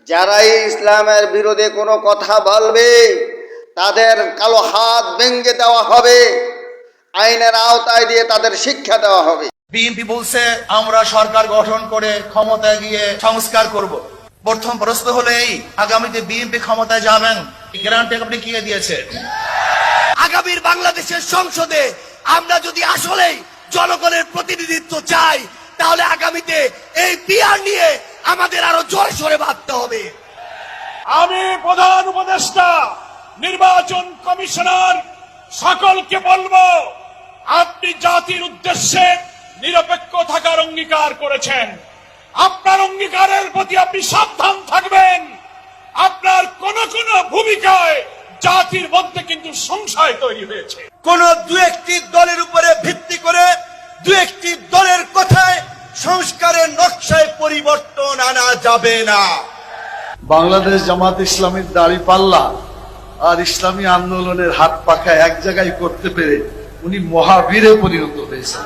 যারাই ইসলামের বিরোধে কোনো কথা বলবে তাদের কালো হাত ভেঙে দেওয়া হবে, আইনের আওতায় দিয়ে তাদের শিক্ষা দেওয়া হবে। বিএনপি বলছে আমরা সরকার গঠন করে ক্ষমতায় গিয়ে সংস্কার করব। প্রথম প্রশ্ন হলো এই, আগামীতে বিএনপি ক্ষমতায় যাবেন, গ্যারান্টি আপনি কি দিয়েছে? আগামীর বাংলাদেশের সংসদে আমরা যদি আসলেই জনগণের প্রতিনিধিত্ব চাই, তাহলে আগামীতে এই পিআর নিয়ে আমাদের আরো জোরে সোরে ভাবতে হবে। আমি প্রধান উপদেষ্টা, নির্বাচন কমিশনার সকলকে বলবো, আপনি জাতির উদ্দেশ্যে নিরপেক্ষ থাকার অঙ্গীকার করেছেন। আপনার অঙ্গীকারের প্রতি আপনি সাবধান থাকবেন। আপনার কোন কোন ভূমিকায় জাতির মধ্যে কিন্তু সংশয় তৈরি হয়েছে। কোন দু একটি দলের উপরে ভিত্তি করে দু একটি দলের কথায় সংস্কারের নকশায় পরিবর্তন আনা যাবে না। বাংলাদেশ জামাত ইসলামীর দাঁড়িপাল্লা আর ইসলামী আন্দোলনের হাত পাখা এক জায়গায় করতে পেরে উনি মহাবীরে পরিণত হয়েছেন।